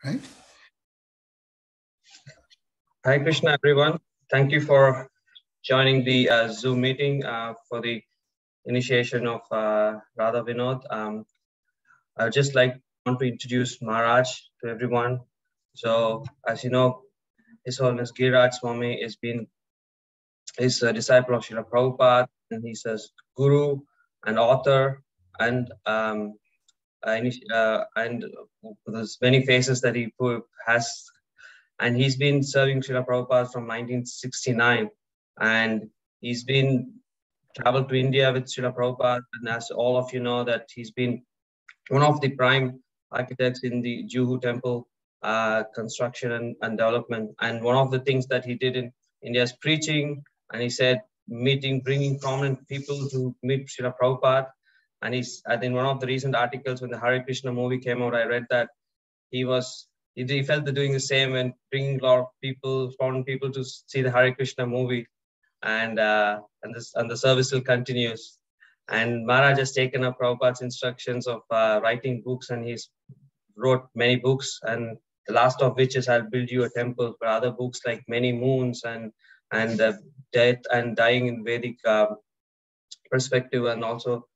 right? Hi Krishna, everyone. Thank you for joining the Zoom meeting for the initiation of Radha Vinod. I would just want to introduce Maharaj to everyone. So, as you know, His Holiness Giriraj Swami is a disciple of Srila Prabhupada, and he's a guru and author, and there's many faces that he has. And he's been serving Srila Prabhupada from 1969. And he's been traveled to India with Srila Prabhupada. And as all of you know, that he's been one of the prime architects in the Juhu temple construction and development. And one of the things that he did in India is preaching. And he said, bringing prominent people to meet Srila Prabhupada. And I think one of the recent articles when the Hare Krishna movie came out, I read that he felt they're doing the same and bringing a lot of people, foreign people to see the Hare Krishna movie, and the service still continues. And Maharaj has taken up Prabhupada's instructions of writing books, and he's wrote many books, and the last of which is I'll Build You a Temple. But other books like Many Moons and Death and Dying in Vedic perspective, and also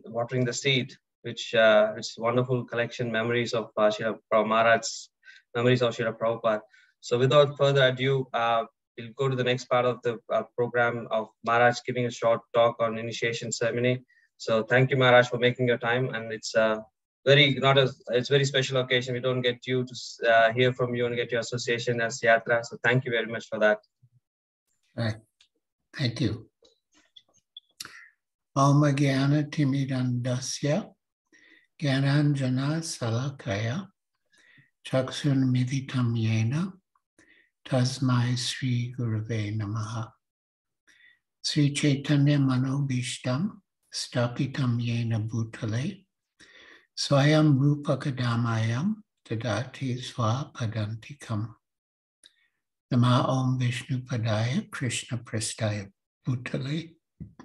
Watering the Seed, which is wonderful collection memories of Srila Maharaj's memories of Srila Prabhupada. So without further ado, we'll go to the next part of the program of Maharaj giving a short talk on initiation ceremony. So thank you, Maharaj, for making your time, and it's very special occasion. We don't get you to hear from you and get your association as Yatra. So thank you very much for that. Right. Thank you. Om Jnana Timidandasya Gyananjana Salakaya Chaksun Militam Yena Tasmai Sri Gurave Namaha. Sri Chaitanya Manobishtam Stapitam Yena Bhutale Swayam Rupakadamayam Tadati Sva Padantikam. Nama Om Vishnu Padaya Krishna Prastaya Bhutale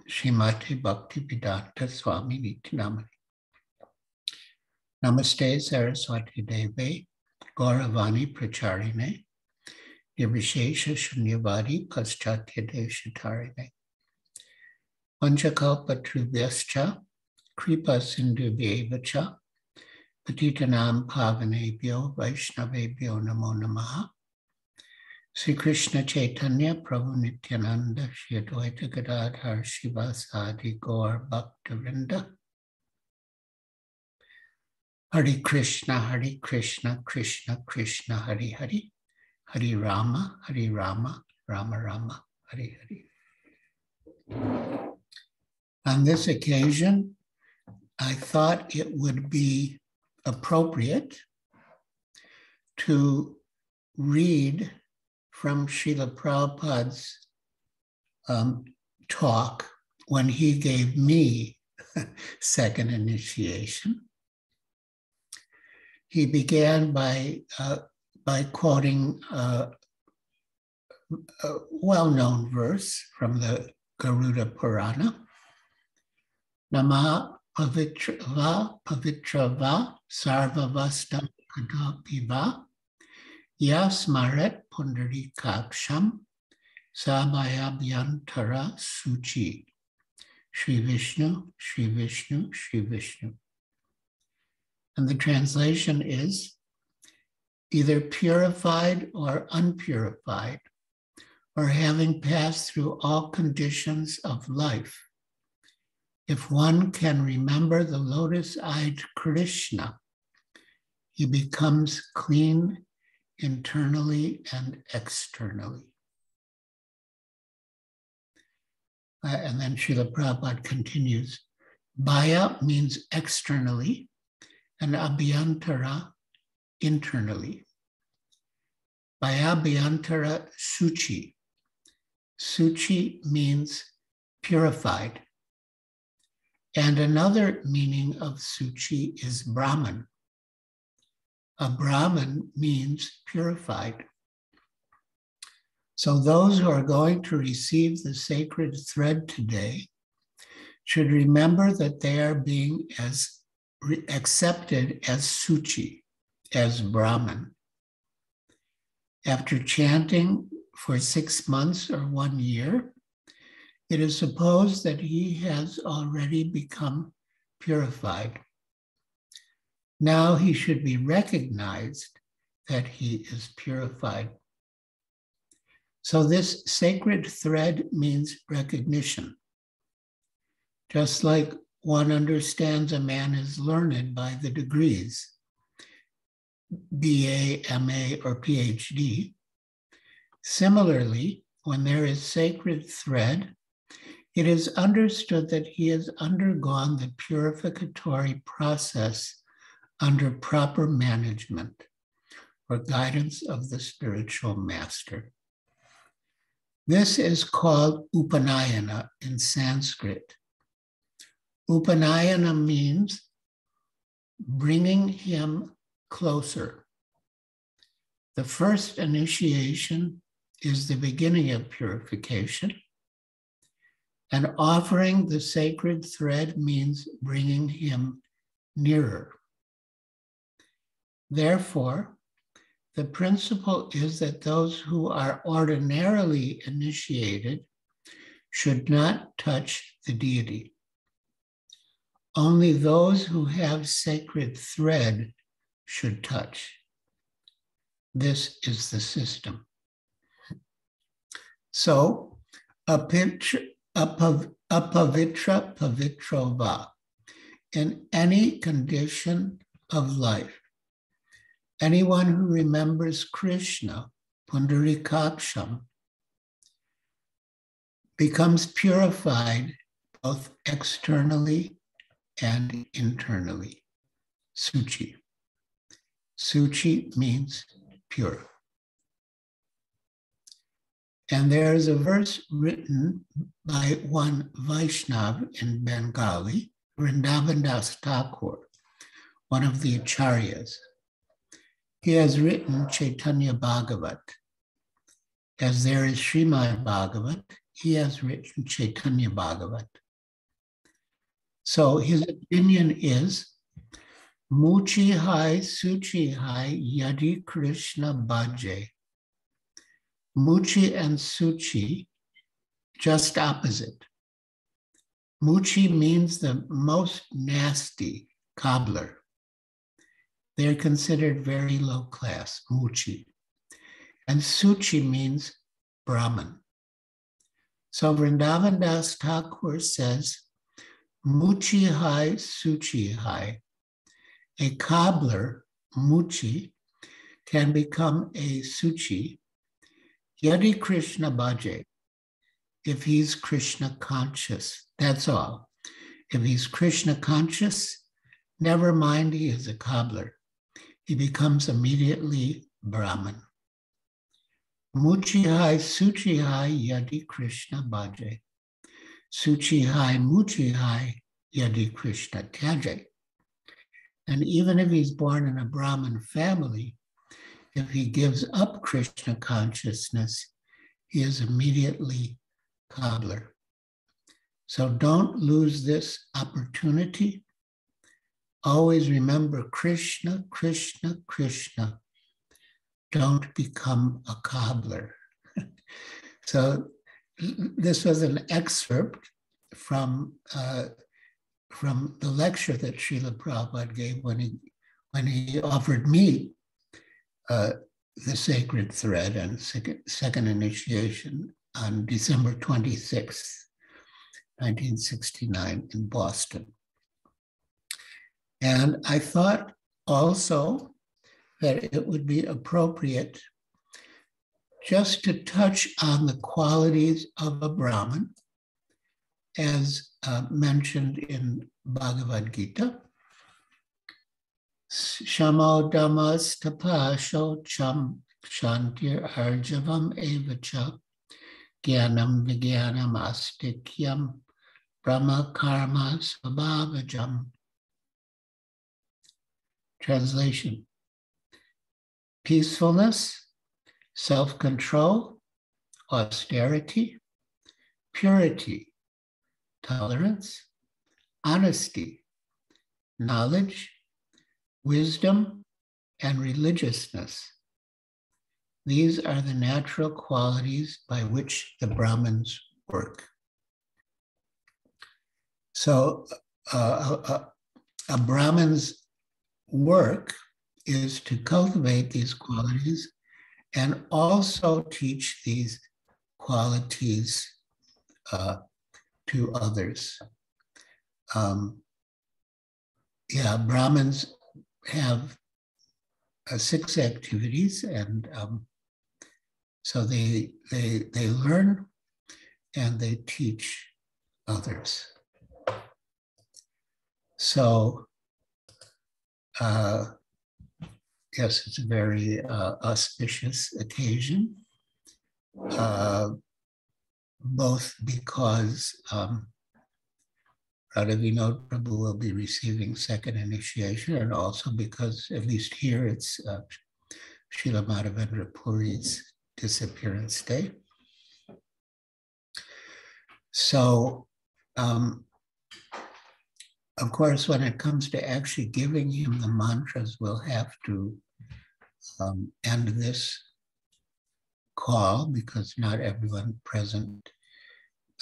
Srimati Bhakti Vedanta Swami Nityanamani. Namaste Saraswati Deve Gauravani Pracharine Nirvishesha Shunyavadi Paschatya Deshatarine Panchakalpatrubhyascha Kripa Sindhubhyevacha Patitanam Pavanebhyo Vaishnavebhyo Namo Namaha. Sri Krishna Chaitanya Prabhu Nityananda Shri Advaita Gadadhar Shivasadi Gaur Bhaktavinda. Hare Krishna, Krishna Krishna, Hare Hare, Hare Rama, Rama Rama, Hare Hare. On this occasion, I thought it would be appropriate to read from Srila Prabhupada's talk when he gave me second initiation. He began by quoting a well-known verse from the Garuda Purana. Nama pavitrava sarvavastam kadapiva yasmaret pundarikaksham samayabhyantara suchi. Shri Vishnu, Shri Vishnu, Shri Vishnu. And the translation is either purified or unpurified, or having passed through all conditions of life. If one can remember the lotus-eyed Krishna, he becomes clean internally and externally. And then Srila Prabhupada continues, Bhaya means externally, and abhyantara, internally. Bhaya-bhyantara suchi. Suchi means purified. And another meaning of suchi is Brahman. A Brahman means purified. So those who are going to receive the sacred thread today should remember that they are being accepted as suchi, as Brahman. After chanting for 6 months or 1 year, it is supposed that he has already become purified. Now he should be recognized that he is purified. So this sacred thread means recognition. Just like one understands a man is learned by the degrees, BA, MA, or PhD. Similarly, when there is sacred thread, it is understood that he has undergone the purificatory process under proper management or guidance of the spiritual master. This is called Upanayana in Sanskrit. Upanayana means bringing him closer. The first initiation is the beginning of purification, and offering the sacred thread means bringing him nearer. Therefore, the principle is that those who are ordinarily initiated should not touch the deity. Only those who have sacred thread should touch. This is the system. So, apavitra pavitrova, in any condition of life, anyone who remembers Krishna, Pundarikaksham, becomes purified both externally and internally. Suchi. Suchi means pure. And there's a verse written by one Vaishnav in Bengali, Vrindavan Das Thakur, one of the Acharyas. He has written Chaitanya Bhagavat. As there is Srimad Bhagavat, he has written Chaitanya Bhagavat. So his opinion is, Muchi hai suchi hai yadi Krishna bhaje. Muchi and suchi, just opposite. Muchi means the most nasty cobbler. They're considered very low class, muchi. And suchi means Brahman. So Vrindavan Das Thakur says, Muchi hai, suchi hai. A cobbler, muchi, can become a suchi, yadi Krishna bhaje, if he's Krishna conscious. That's all. If he's Krishna conscious, never mind he is a cobbler. He becomes immediately Brahman. Muchi hai, suchi hai, yadi Krishna bhaje. Suchi hai, muchi hai, yadi Krishna tyaje. And even if he's born in a Brahmin family, if he gives up Krishna consciousness, he is immediately cobbler. So don't lose this opportunity. Always remember Krishna, Krishna, Krishna. Don't become a cobbler. So this was an excerpt from the lecture that Srila Prabhupada gave when he offered me the sacred thread and second initiation on December 26th, 1969 in Boston. And I thought also that it would be appropriate just to touch on the qualities of a Brahman as mentioned in Bhagavad Gita. Shamo damas tapasho cham shantir arjavam evacha gyanam vigyanam astikyam brahma karma svabhavajam. Translation: peacefulness, self-control, austerity, purity, tolerance, honesty, knowledge, wisdom, and religiousness. These are the natural qualities by which the Brahmins work. So a Brahmin's work is to cultivate these qualities and also teach these qualities to others. Brahmins have 6 activities, and so they learn and they teach others. So yes, it's a very auspicious occasion, both because Radha Vinod Prabhu will be receiving second initiation, and also because, at least here, it's Srila Madhavendra Puri's disappearance day. So, of course, when it comes to actually giving him the mantras, we'll have to end this call because not everyone present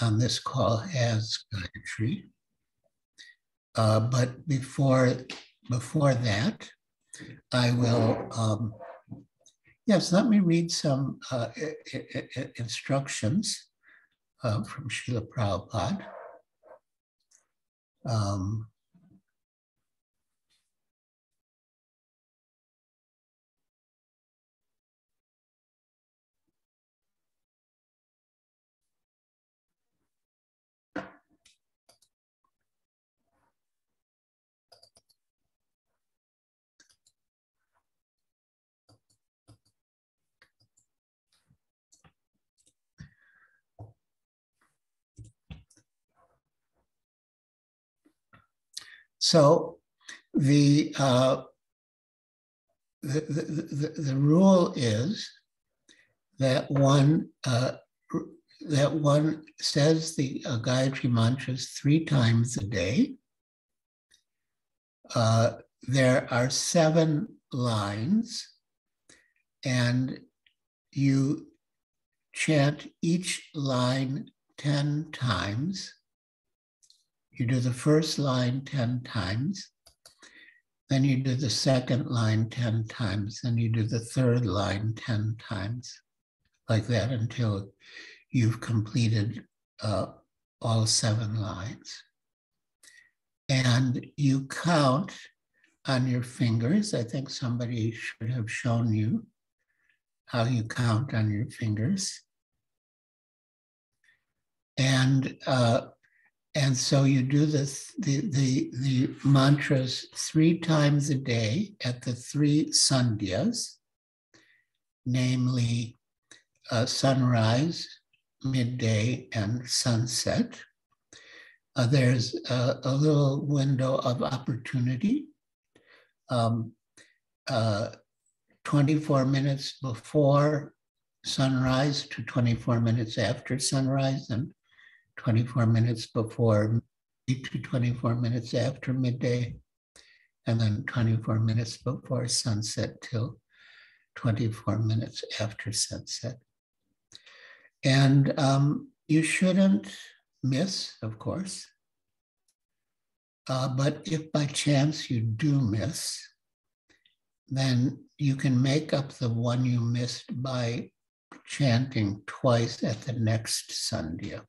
on this call has Gayatri. But before that, I will, yes, let me read some instructions from Srila Prabhupada. So the rule is that one says the Gayatri mantras 3 times a day. There are 7 lines, and you chant each line 10 times. You do the first line 10 times, then you do the second line 10 times, then you do the third line 10 times, like that until you've completed all 7 lines. And you count on your fingers. I think somebody should have shown you how you count on your fingers. And so you do this, the mantras 3 times a day at the 3 sandhyas, namely sunrise, midday, and sunset. There's a little window of opportunity, 24 minutes before sunrise to 24 minutes after sunrise, and 24 minutes before to 24 minutes after midday, and then 24 minutes before sunset till 24 minutes after sunset. And you shouldn't miss, of course, but if by chance you do miss, then you can make up the one you missed by chanting twice at the next sandhya.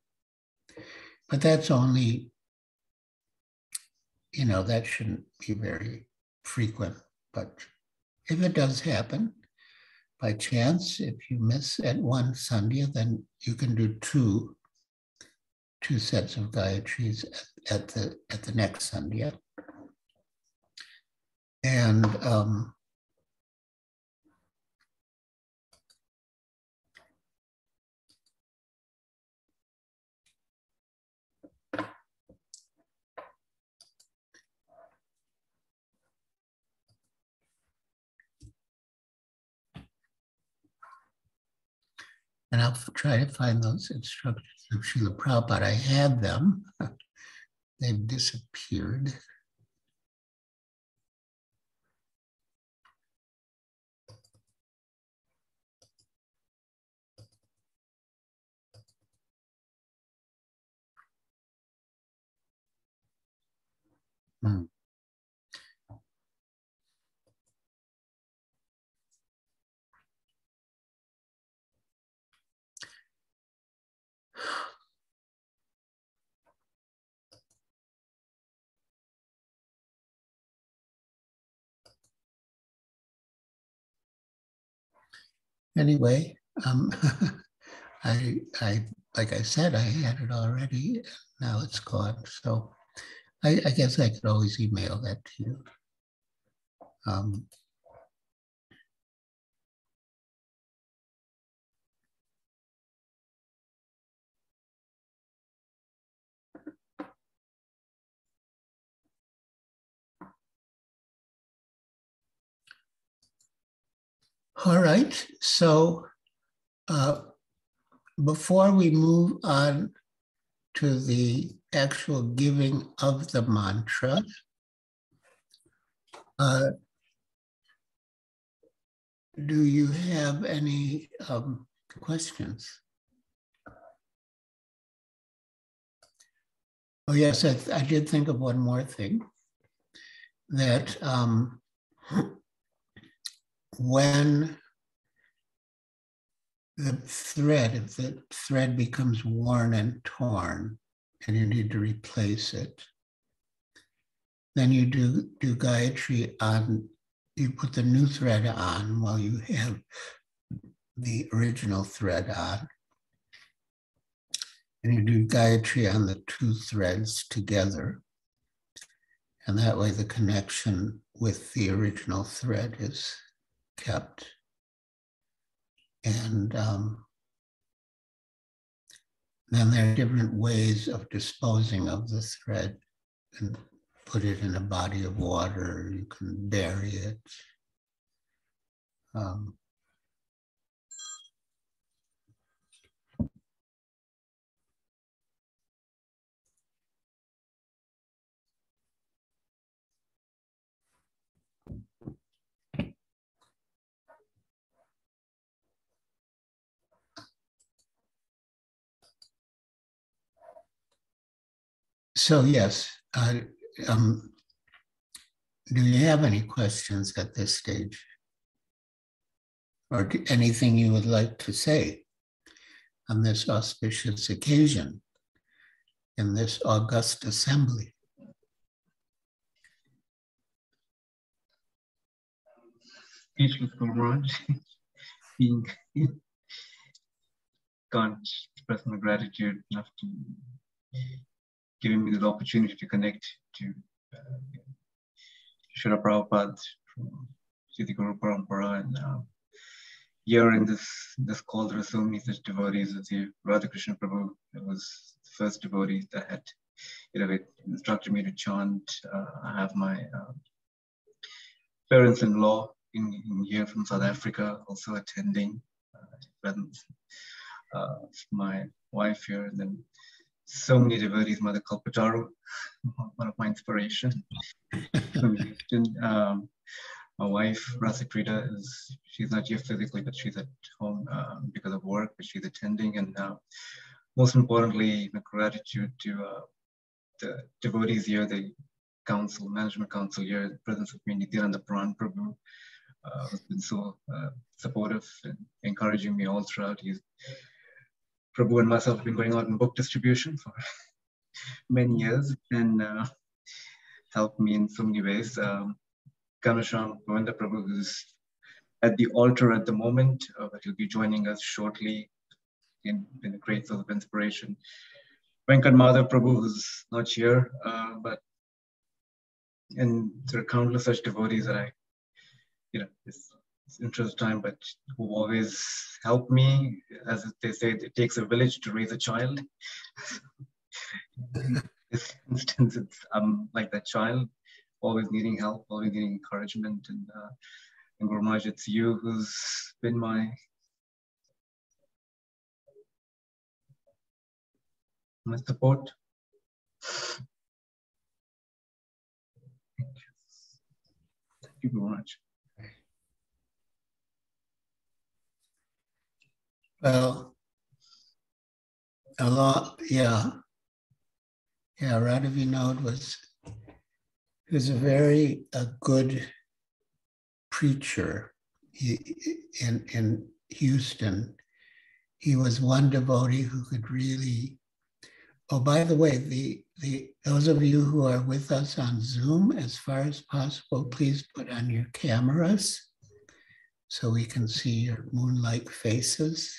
But that's only, that shouldn't be very frequent. But if it does happen, by chance, if you miss at one sandhya, then you can do two sets of Gayatris at the next sandhya. And I'll try to find those instructions of Srila Prabhupada. I had them. They've disappeared. Mm. Anyway, I, like I said, I had it already. Now it's gone. So I guess I could always email that to you. Um, all right. So before we move on to the actual giving of the mantra, do you have any questions? Oh, yes, I did think of one more thing, that when if the thread becomes worn and torn and you need to replace it, then you do Gayatri on, you put the new thread on while you have the original thread on. And you do Gayatri on the two threads together. And that way the connection with the original thread is kept. And then there are different ways of disposing of the thread. You can put it in a body of water, you can bury it. So yes, do you have any questions at this stage? Or anything you would like to say on this auspicious occasion in this august assembly? Speechless, Giriraj. Being can't express my gratitude enough to giving me this opportunity to connect to Srila Prabhupada from Siddhi Guru Parampara, and here in this call there are so many such devotees with you. Radha Krishna Prabhu, it was the first devotee that had it instructed me to chant. I have my parents-in-law in here from South Africa also attending, presence. My wife here, and then so many devotees. Mother Kalpataru, one of my inspiration from Houston. My wife, Rasikrita, she's not here physically, but she's at home because of work, but she's attending. And most importantly, my gratitude to the devotees here, the council, management council here, the presence of me, Nityananda Pran Prabhu, has been so supportive and encouraging me all throughout. Prabhu and myself have been going out in book distribution for many years and helped me in so many ways. Ganesham Govinda Prabhu, who's at the altar at the moment, but he'll be joining us shortly in a great source of inspiration. Venkat Madhav Prabhu, who's not here, and there are countless such devotees that it's interest time, but who always help me. As they say, it takes a village to raise a child. In this instance, I'm like that child, always needing help, always needing encouragement. And Guru Maharaj, it's you who's been my support. Thank you, Guru Maharaj. Well, a lot, yeah. Yeah, Radha Vinod was He was a very good preacher in Houston. He was one devotee who could really. Oh, by the way, those of you who are with us on Zoom, as far as possible, please put on your cameras so we can see your moon-like faces,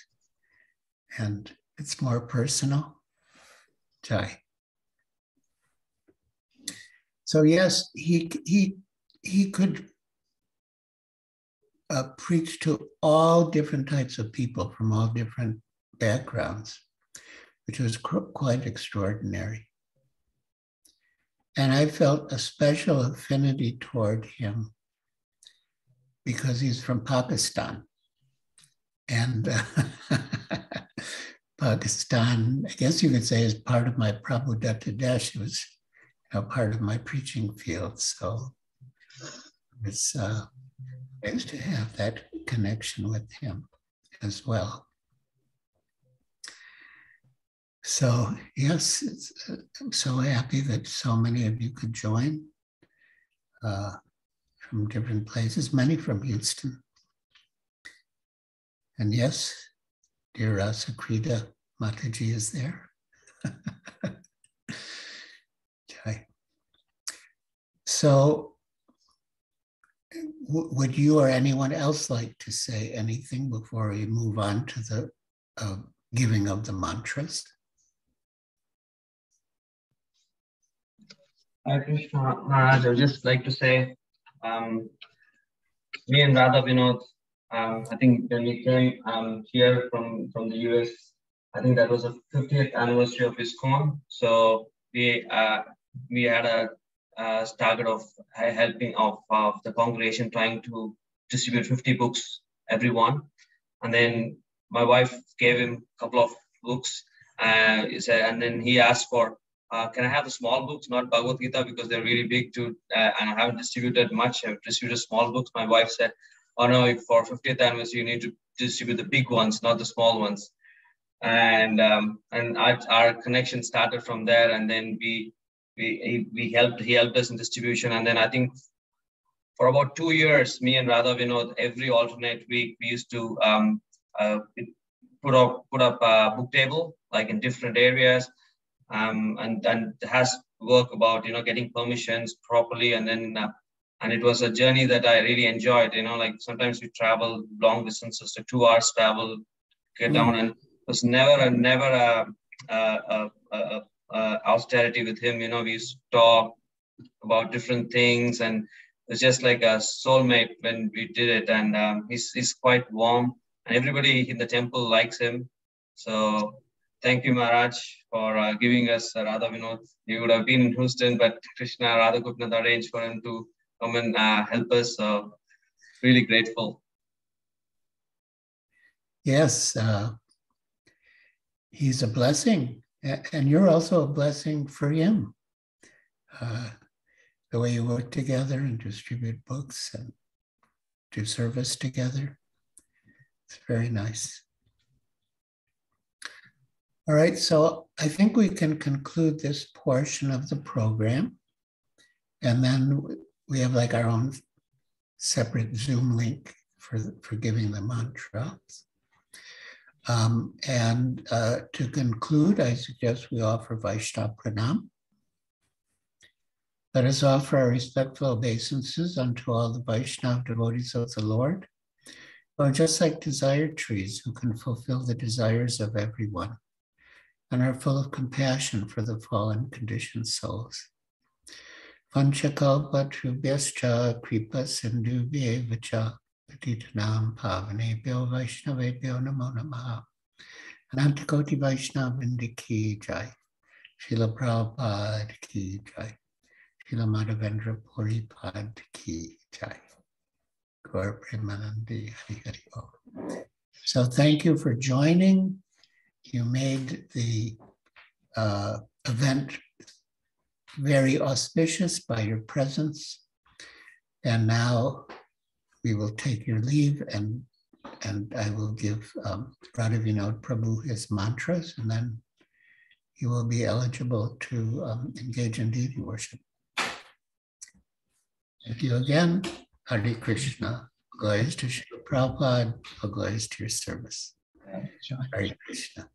and it's more personal. Jai. So yes, he could preach to all different types of people from all different backgrounds, which was quite extraordinary. And I felt a special affinity toward him because he's from Pakistan. And Pakistan, I guess you could say, is part of my Prabhu Datta Desh. It was part of my preaching field. So it's nice to have that connection with him as well. So yes, I'm so happy that so many of you could join from different places, many from Houston. And yes, dear Rasakrita Mataji is there. Okay. So would you or anyone else like to say anything before we move on to the giving of the mantras? Hare Krishna Maharaj, I would just like to say, me and Radha Vinod, I think when we came here from the US, I think that was the 50th anniversary of ISKCON. So we had a target of helping of the congregation, trying to distribute 50 books everyone. And then my wife gave him a couple of books, and then he asked for, can I have the small books, not Bhagavad Gita, because they're really big and I haven't distributed much. I've distributed small books. My wife said, oh no, for 50th anniversary, you need to distribute the big ones, not the small ones. And our connection started from there. And then he helped us in distribution. And then I think for about 2 years, me and Radha Vinod, every alternate week, we used to put up a book table, like in different areas. And has work about getting permissions properly, and then and it was a journey that I really enjoyed. Like sometimes we travel long distances, to 2 hours travel, get down, and it was never austerity with him. We used to talk about different things, and it's just like a soulmate when we did it. And he's quite warm, and everybody in the temple likes him. So thank you, Maharaj, for giving us Radha Vinod. He would have been in Houston, but Krishna Radha couldn't arrange for him to come and help us. So really grateful. Yes, he's a blessing, and you're also a blessing for him. The way you work together and distribute books and do service together, it's very nice. All right, so I think we can conclude this portion of the program, and then we have like our own separate Zoom link for giving the mantras. And to conclude, I suggest we offer Vaishnava Pranam. Let us offer our respectful obeisances unto all the Vaishnava devotees of the Lord, who are just like desired trees who can fulfill the desires of everyone, and are full of compassion for the fallen conditioned souls. Vanchakalpa trubhyascha kripa sindhubhye vacha patitanam pavanebhyo vaishnavebhyo namo namaha. Anantakoti Vaishnavrinda ki jai. Srila Prabhupada ki jai. Srila Madhavendra Puri Pad ki jai. Gaur Premanandi Hari Hari Om. So thank you for joining. You made the event very auspicious by your presence. And now we will take your leave, and I will give Radha Vinod Prabhu his mantras, and then he will be eligible to engage in deity worship. Thank you again. Hare Krishna. Glories to Srila Prabhupada. Glories to your service. Sure. Hare Krishna.